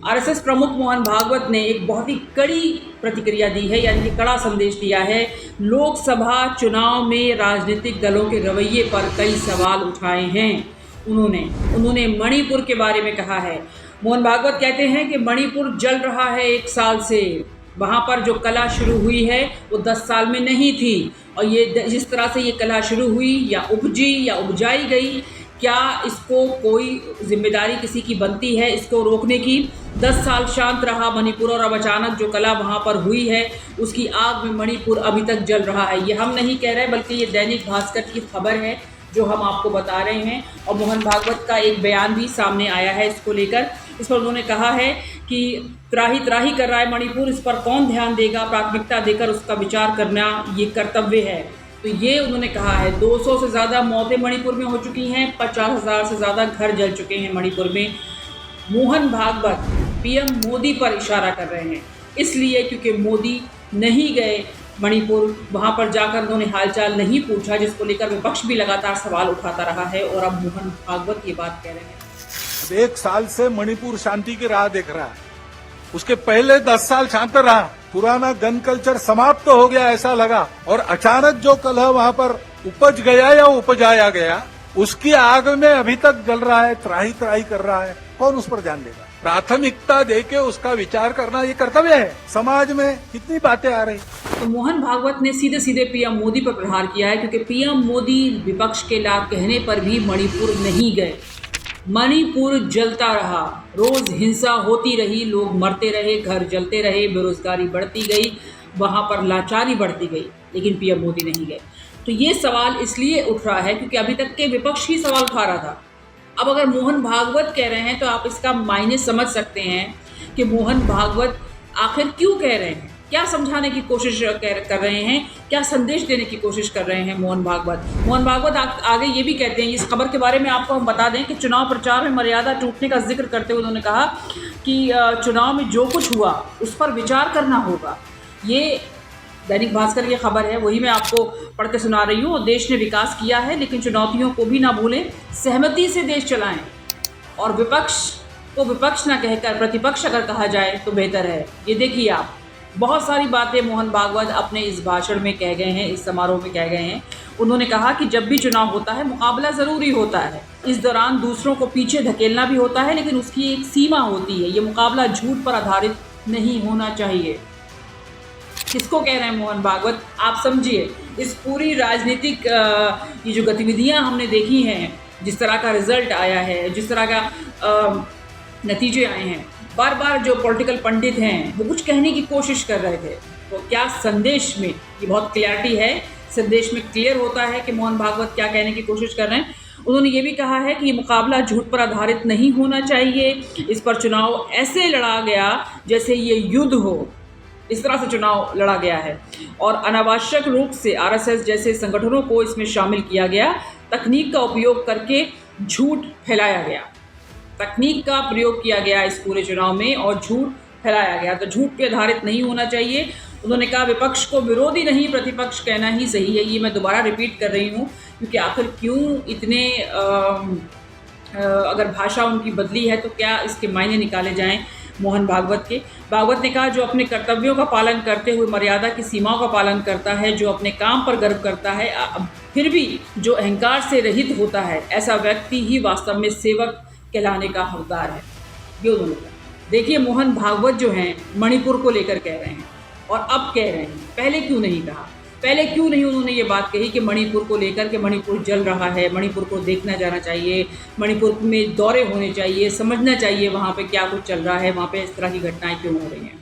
RSS प्रमुख मोहन भागवत ने एक बहुत ही कड़ी प्रतिक्रिया दी है, यानी कि कड़ा संदेश दिया है। लोकसभा चुनाव में राजनीतिक दलों के रवैये पर कई सवाल उठाए हैं। उन्होंने मणिपुर के बारे में कहा है। मोहन भागवत कहते हैं कि मणिपुर जल रहा है 1 साल से। वहाँ पर जो कला शुरू हुई है वो 10 साल में नहीं थी, और ये जिस तरह से ये कला शुरू हुई या उपजी या उपजाई गई, क्या इसको कोई जिम्मेदारी किसी की बनती है इसको रोकने की? 10 साल शांत रहा मणिपुर, और अब अचानक जो कला वहाँ पर हुई है उसकी आग में मणिपुर अभी तक जल रहा है। ये हम नहीं कह रहे, बल्कि ये दैनिक भास्कर की खबर है जो हम आपको बता रहे हैं। और मोहन भागवत का एक बयान भी सामने आया है इसको लेकर। इस पर उन्होंने कहा है कि त्राही त्राही कर रहा है मणिपुर, इस पर कौन ध्यान देगा? प्राथमिकता देकर उसका विचार करना ये कर्तव्य है। तो ये उन्होंने कहा है। 200 से ज़्यादा मौतें मणिपुर में हो चुकी हैं, 50,000 से ज़्यादा घर जल चुके हैं मणिपुर में। मोहन भागवत पीएम मोदी पर इशारा कर रहे हैं, इसलिए क्योंकि मोदी नहीं गए मणिपुर, वहाँ पर जाकर उन्होंने हालचाल नहीं पूछा, जिसको लेकर विपक्ष भी लगातार सवाल उठाता रहा है। और अब मोहन भागवत ये बात कह रहे हैं। 1 साल से मणिपुर शांति की राह देख रहा है। उसके पहले 10 साल शांत रहा। पुराना गन कल्चर समाप्त हो गया ऐसा लगा, और अचानक जो कलह वहाँ पर उपज गया या उपजाया गया, उसकी आग में अभी तक जल रहा है, त्राही त्राही कर रहा है। कौन उस पर ध्यान देगा? प्राथमिकता देके उसका विचार करना ये कर्तव्य है। समाज में कितनी बातें आ रही। तो मोहन भागवत ने सीधे सीधे पीएम मोदी पर प्रहार किया है, क्योंकि पीएम मोदी विपक्ष के लाभ कहने पर भी मणिपुर नहीं गए। मणिपुर जलता रहा, रोज हिंसा होती रही, लोग मरते रहे, घर जलते रहे, बेरोजगारी बढ़ती गई, वहाँ पर लाचारी बढ़ती गई, लेकिन पीएम मोदी नहीं गए। तो ये सवाल इसलिए उठ रहा है क्योंकि अभी तक के विपक्ष ही सवाल उठा रहा था। अब अगर मोहन भागवत कह रहे हैं तो आप इसका मायने समझ सकते हैं कि मोहन भागवत आखिर क्यों कह रहे हैं, क्या समझाने की कोशिश कर रहे हैं, क्या संदेश देने की कोशिश कर रहे हैं मोहन भागवत। मोहन भागवत आगे ये भी कहते हैं, इस खबर के बारे में आपको हम बता दें कि चुनाव प्रचार में मर्यादा टूटने का जिक्र करते हुए उन्होंने कहा कि चुनाव में जो कुछ हुआ उस पर विचार करना होगा। ये दैनिक भास्कर की खबर है, वही मैं आपको पढ़ के सुना रही हूँ। देश ने विकास किया है, लेकिन चुनौतियों को भी ना भूलें, सहमति से देश चलाएं, और विपक्ष को विपक्ष ना कहकर प्रतिपक्ष अगर कहा जाए तो बेहतर है। ये देखिए आप, बहुत सारी बातें मोहन भागवत अपने इस भाषण में कह गए हैं, इस समारोह में कह गए हैं। उन्होंने कहा कि जब भी चुनाव होता है मुकाबला ज़रूरी होता है, इस दौरान दूसरों को पीछे धकेलना भी होता है, लेकिन उसकी एक सीमा होती है। ये मुकाबला झूठ पर आधारित नहीं होना चाहिए। किसको कह रहे हैं मोहन भागवत? आप समझिए। इस पूरी राजनीतिक ये जो गतिविधियां हमने देखी हैं, जिस तरह का रिजल्ट आया है, जिस तरह का नतीजे आए हैं, बार बार जो पॉलिटिकल पंडित हैं वो कुछ कहने की कोशिश कर रहे थे। तो क्या संदेश में ये बहुत क्लैरिटी है, संदेश में क्लियर होता है कि मोहन भागवत क्या कहने की कोशिश कर रहे हैं। उन्होंने ये भी कहा है कि ये मुकाबला झूठ पर आधारित नहीं होना चाहिए, इस पर चुनाव ऐसे लड़ा गया जैसे ये युद्ध हो, इस तरह से चुनाव लड़ा गया है, और अनावश्यक रूप से आरएसएस जैसे संगठनों को इसमें शामिल किया गया। तकनीक का उपयोग करके झूठ फैलाया गया, तकनीक का प्रयोग किया गया इस पूरे चुनाव में, और झूठ फैलाया गया। तो झूठ पे आधारित नहीं होना चाहिए। उन्होंने कहा विपक्ष को विरोधी नहीं प्रतिपक्ष कहना ही सही है। ये मैं दोबारा रिपीट कर रही हूँ, क्योंकि आखिर क्यों इतने अगर भाषा उनकी बदली है तो क्या इसके मायने निकाले जाएं मोहन भागवत के। भागवत ने कहा जो अपने कर्तव्यों का पालन करते हुए मर्यादा की सीमाओं का पालन करता है, जो अपने काम पर गर्व करता है, फिर भी जो अहंकार से रहित होता है, ऐसा व्यक्ति ही वास्तव में सेवक कहलाने का हकदार है। ये उन्होंने कहा। देखिए मोहन भागवत जो हैं मणिपुर को लेकर कह रहे हैं, और अब कह रहे हैं, पहले क्यों नहीं कहा? पहले क्यों नहीं उन्होंने ये बात कही कि मणिपुर को लेकर के मणिपुर जल रहा है, मणिपुर को देखना जाना चाहिए, मणिपुर में दौरे होने चाहिए, समझना चाहिए वहाँ पे क्या कुछ चल रहा है, वहाँ पे इस तरह की घटनाएं क्यों हो रही हैं।